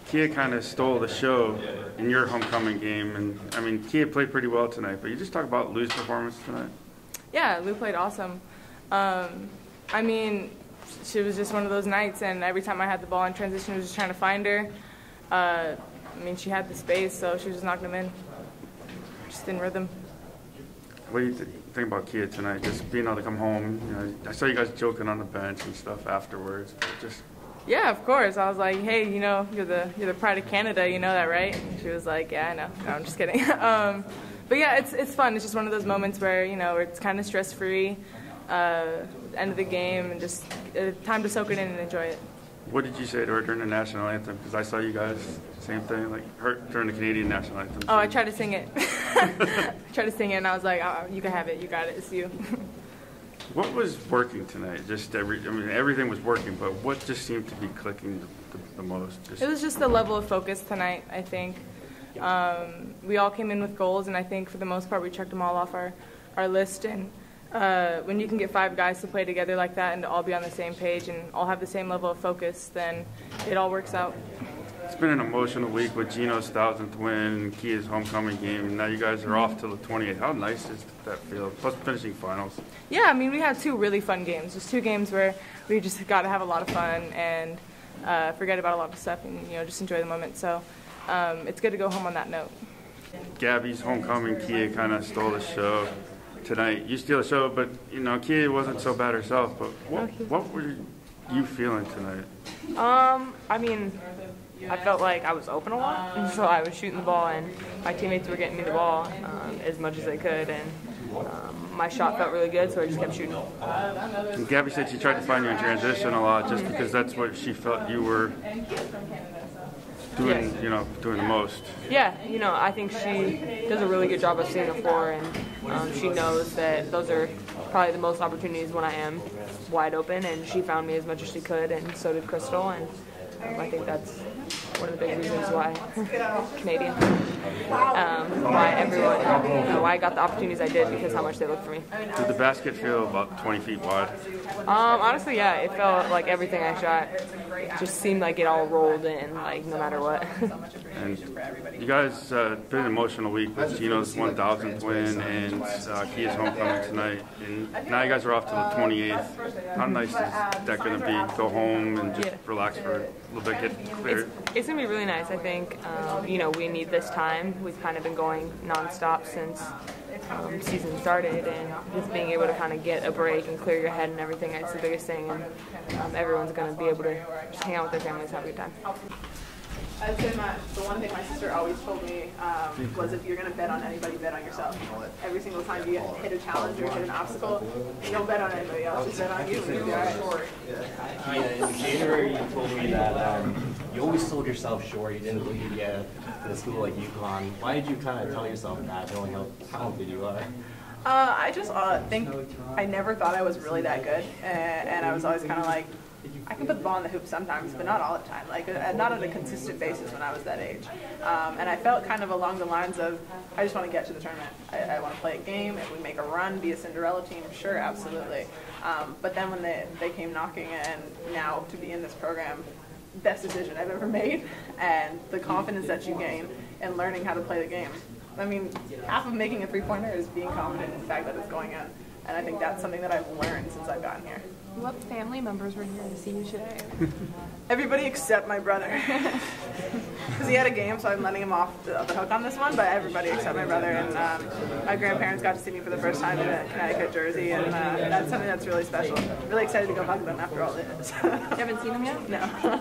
Kia kind of stole the show in your homecoming game, and I mean, Kia played pretty well tonight. But you just talk about Lou's performance tonight. Yeah, Lou played awesome. I mean, she was just one of those nights, and every time I had the ball in transition, I was just trying to find her. I mean, she had the space, so she was just knocking them in, just in rhythm. What do you think about Kia tonight? Just being able to come home. You know, I saw you guys joking on the bench and stuff afterwards. But just yeah, of course. I was like, hey, you know, you're the pride of Canada. You know that, right? And she was like, yeah, I know. No, I'm just kidding. But yeah, it's fun. It's just one of those moments where, you know, it's kind of stress-free, end of the game, and just time to soak it in and enjoy it. What did you say to her during the national anthem? Because I saw you guys, same thing, like her during the Canadian national anthem. Oh, I tried to sing it. I tried to sing it, and I was like, oh, you can have it. You got it. It's you. What was working tonight? Just everything was working, but what just seemed to be clicking the most? It was just the level of focus tonight, I think. We all came in with goals, and I think for the most part we checked them all off our list. And when you can get 5 guys to play together like that and to all be on the same page and all have the same level of focus, then it all works out. It's been an emotional week with Gino's 1,000th win and Kia's homecoming game, and now you guys are off till the 28th. How nice does that feel? Plus finishing finals. Yeah, I mean, we had 2 really fun games. Just 2 games where we just got to have a lot of fun and forget about a lot of stuff and, you know, just enjoy the moment. So it's good to go home on that note. Gabby's homecoming, Kia kind of stole the show tonight. You steal the show, but, you know, Kia wasn't so bad herself. But what were you feeling tonight? I mean, I felt like I was open a lot, and so I was shooting the ball, and my teammates were getting me the ball as much as they could, and my shot felt really good, so I just kept shooting. And Gabby said she tried to find you in transition a lot, just because that's what she felt you were doing, you know, doing the most. Yeah, you know, I think she does a really good job of seeing the floor, and she knows that those are probably the most opportunities when I am wide open, and she found me as much as she could, and so did Crystal, and I think that's one of the big reasons why Canadian, why everyone, you know, why I got the opportunities I did, because how much they looked for me. Did the basket feel about 20 feet wide? Honestly, yeah, it felt like everything I shot just seemed like it all rolled in, like no matter what. And you guys been an emotional week with Gino's 1,000th win and Kia's homecoming tonight, and now you guys are off to the 28th. How nice is that going to be? Go home and just relax for a little bit, get cleared. It's going to be really nice. I think, you know, we need this time. We've kind of been going nonstop since season started, and just being able to kind of get a break and clear your head and everything, it's the biggest thing, and everyone's going to be able to just hang out with their families and have a good time. I'd say the one thing my sister always told me was, if you're going to bet on anybody, bet on yourself. Every single time you hit a challenge or hit an obstacle, you don't bet on anybody else, just bet on you and you'll be all right. Yeah, in January you told me that you always sold yourself short. You didn't believe you get to a school like UConn. Why did you kind of tell yourself that, knowing how talented you are? I just think I never thought I was really that good, and I was always kind of like, I can put the ball in the hoop sometimes, but not all the time, like not on a consistent basis when I was that age. And I felt kind of along the lines of, I just want to get to the tournament. I want to play a game. If we make a run, be a Cinderella team, sure, absolutely. But then when they came knocking, and now to be in this program, best decision I've ever made, and the confidence that you gain in learning how to play the game. I mean, half of making a three-pointer is being confident in the fact that it's going in. And I think that's something that I've learned since I've gotten here. What family members were here to see you today? Everybody except my brother. Because he had a game, so I'm letting him off the hook on this one, but everybody except my brother. And my grandparents got to see me for the first time in a Connecticut jersey, and that's something that's really special. Really excited to go hug them after all this. You haven't seen them yet? No.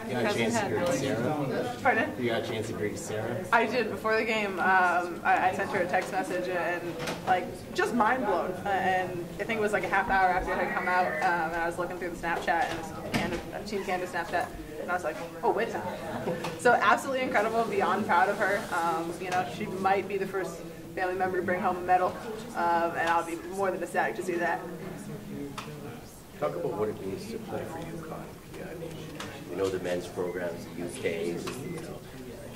You got a chance to greet Sarah? Pardon? You got a chance to greet Sarah? I did. Before the game, I sent her a text message, and like, just mind blown. And I think it was like a half hour after I had come out, and I was looking through the Snapchat, and Team Canada Snapchat, and I was like, oh, wait a minute. So absolutely incredible, beyond proud of her. You know, she might be the first family member to bring home a medal, and I'll be more than ecstatic to see that. Talk about what it means to play for UConn. Yeah, I mean, you know the men's programs, the UKs, you know,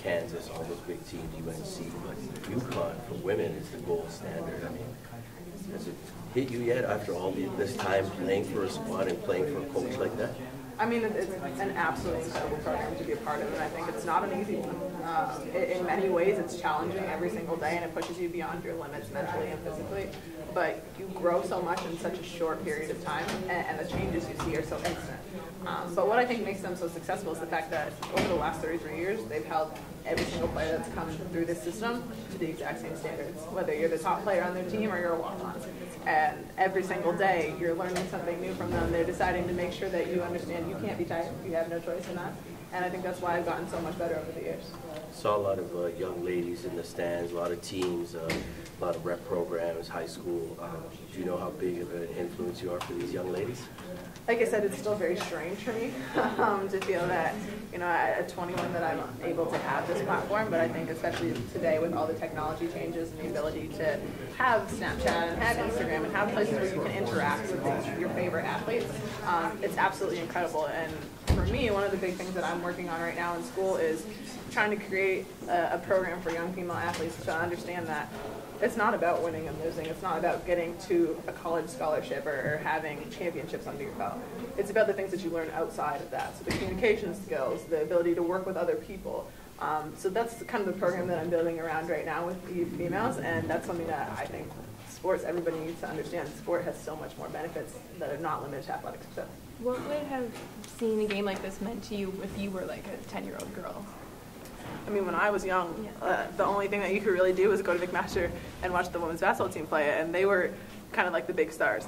Kansas, all those big teams, UNC, but UConn for women is the gold standard. I mean, has it hit you yet after all this time playing for a squad and playing for a coach like that? I mean, it's an absolutely incredible program to be a part of, and I think it's not an easy one. In many ways, it's challenging every single day, and it pushes you beyond your limits mentally and physically. But you grow so much in such a short period of time, and the changes you see are so instant. But what I think makes them so successful is the fact that over the last 33 years, they've held every single player that's come through this system to the exact same standards, whether you're the top player on their team or you're a walk-on. And every single day, you're learning something new from them. They're deciding to make sure that you understand you can't be tired. You have no choice in that. And I think that's why I've gotten so much better over the years. Saw a lot of young ladies in the stands, a lot of teams, a lot of rep programs, high school. Do you know how big of an influence you are for these young ladies? Like I said, it's still very strange for me to feel that, at 21 that I'm able to have this platform, but I think especially today with all the technology changes and the ability to have Snapchat and have Instagram and have places where you can interact with your favorite athletes, it's absolutely incredible. And for me, one of the big things that I'm working on right now in school is trying to create a program for young female athletes to understand that it's not about winning and losing. It's not about getting to a college scholarship or having championships under your belt. It's about the things that you learn outside of that. So the communication skills, the ability to work with other people. So that's kind of the program that I'm building around right now with the females, and that's something that I think sports, everybody needs to understand. Sport has so much more benefits that are not limited to athletic success. What would have seeing a game like this meant to you if you were like a 10-year-old girl? I mean, when I was young, the only thing that you could really do was go to McMaster and watch the women's basketball team play it, and they were kind of like the big stars.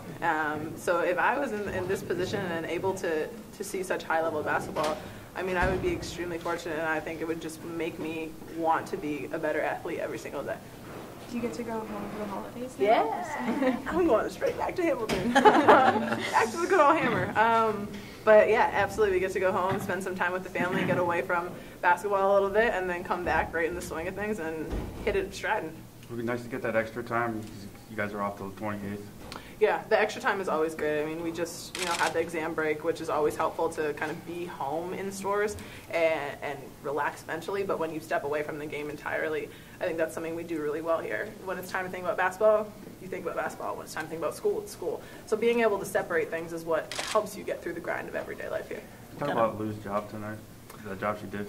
So if I was in this position and able to see such high-level basketball, I mean, I would be extremely fortunate, and I think it would just make me want to be a better athlete every single day. Do you get to go home for the holidays now? Yeah, I'm going straight back to Hamilton. Back to the good old Hammer. But yeah, absolutely, we get to go home, spend some time with the family, get away from basketball a little bit, and then come back right in the swing of things and hit it striding. It would be nice to get that extra time. You guys are off till the 28th. Yeah, the extra time is always great. I mean, we just had the exam break, which is always helpful to kind of be home in stores and relax mentally. But when you step away from the game entirely, I think that's something we do really well here. When it's time to think about basketball, you think about basketball. When it's time to think about school, it's school. So being able to separate things is what helps you get through the grind of everyday life here. Talk about Lou's job tonight, the job she did.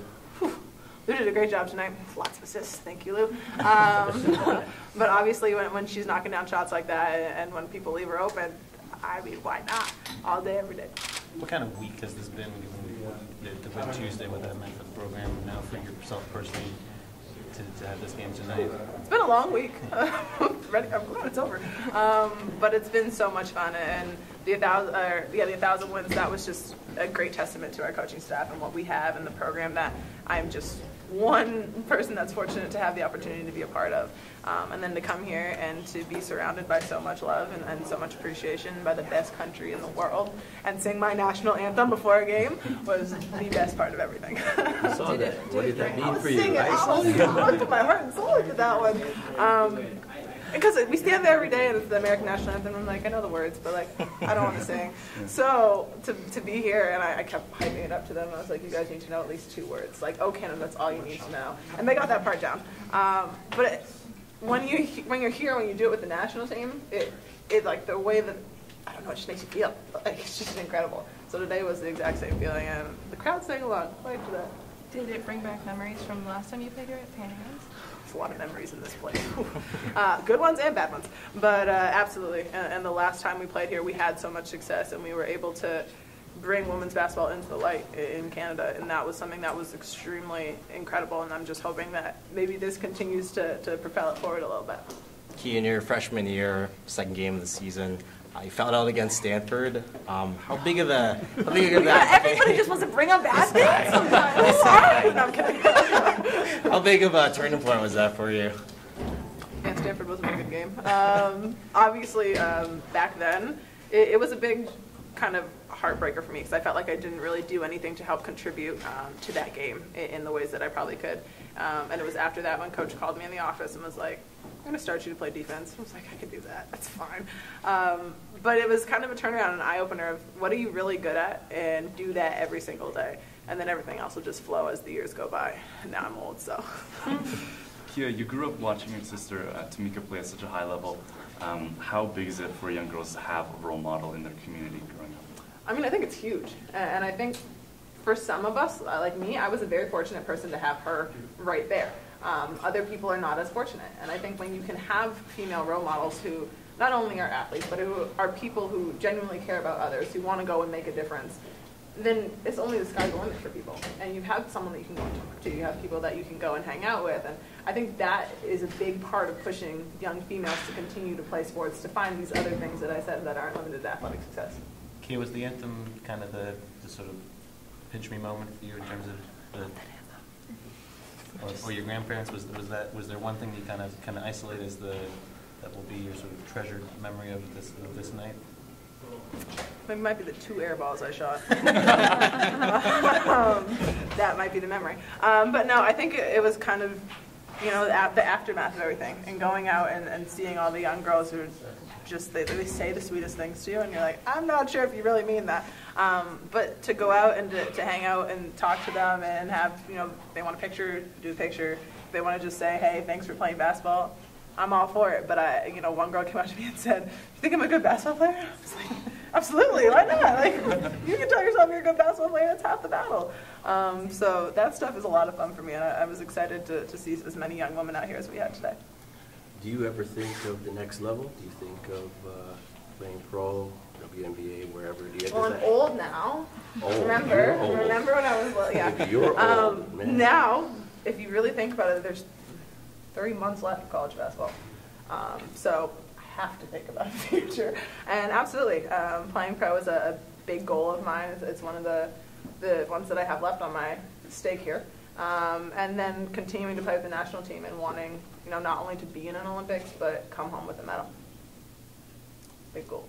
Lou did a great job tonight. Lots of assists. Thank you, Lou. But obviously, when she's knocking down shots like that and when people leave her open, I mean, why not? All day, every day. What kind of week has this been, the win Tuesday, what that meant for the program, and now for yourself personally to have this game tonight? It's been a long week. I'm glad it's over. But it's been so much fun. And the 1,000 wins, that was just a great testament to our coaching staff and what we have in the program that I'm just one person that's fortunate to have the opportunity to be a part of. And then to come here and to be surrounded by so much love and so much appreciation by the best country in the world and sing my national anthem before a game was the best part of everything. I saw that. What did that mean for you? I put my heart and soul into that one. Because we stand there every day and it's the American national anthem. I'm like, I know the words, but like, I don't want to sing. So to be here, and I kept hyping it up to them. I was like, you guys need to know at least 2 words. Like, oh, Canada, that's all you need to know. And they got that part down. But when you're here, when you do it with the national team, it like the way that, I don't know, it just makes you feel. Like, it's just incredible. So today was the exact same feeling, and the crowd sang along. Quite for that. Did it bring back memories from the last time you played here at Pan Am's? A lot of memories in this place. Good ones and bad ones. But absolutely. And the last time we played here, we had so much success, and we were able to bring women's basketball into the light in Canada. And that was something that was extremely incredible. And I'm just hoping that maybe this continues to propel it forward a little bit. Key in your freshman year, second game of the season, you fouled out against Stanford. How big of that? Everybody just wants to bring up bad things sometimes. No, I'm kidding. How big of a turning point was that for you? Yeah, Stanford was a very good game. Obviously, back then, it was a big kind of heartbreaker for me because I felt like I didn't really do anything to help contribute to that game in the ways that I probably could. And it was after that when Coach called me in the office and was like, I'm going to start you to play defense. I was like, I can do that. That's fine. But it was kind of a turnaround, an eye-opener of what are you really good at, and do that every single day. And then everything else will just flow as the years go by. And now I'm old, so. Kia, you grew up watching your sister Tamika play at such a high level. How big is it for young girls to have a role model in their community growing up? I mean, I think it's huge, and I think for some of us, like me, I was a very fortunate person to have her right there. Other people are not as fortunate, and I think when you can have female role models who not only are athletes, but who are people who genuinely care about others, who want to go and make a difference, then it's only the sky's the limit for people. And you have someone that you can go and talk to, you have people that you can go and hang out with, and I think that is a big part of pushing young females to continue to play sports, to find these other things that I said that aren't limited to athletic success. Kia, was the anthem kind of the sort of pinch me moment for you in terms of or your grandparents? Was there one thing you kind of isolate as that will be your sort of treasured memory of this night? It might be the 2 air balls I shot. That might be the memory. But no, I think it was kind of, the aftermath of everything, and going out and seeing all the young girls who just, they say the sweetest things to you, and you're like, I'm not sure if you really mean that. But to go out and to hang out and talk to them and have, they want a picture, do a picture. They want to just say, hey, thanks for playing basketball. I'm all for it. But one girl came up to me and said, you think I'm a good basketball player? I was like, absolutely, why not? Like, you can tell yourself you're a good basketball player, that's half the battle. So that stuff is a lot of fun for me, and I was excited to see as many young women out here as we had today. Do you ever think of the next level? Do you think of playing pro, WNBA, wherever? Well, I'm old now. Oh, remember old. when I was little? Yeah. You're old, man. Now, if you really think about it, there's 30 months left of college basketball. So I have to think about the future. And absolutely, playing pro is a big goal of mine. It's one of the ones that I have left on my stake here. And then continuing to play with the national team and wanting, not only to be in an Olympics, but come home with a medal. Big goal.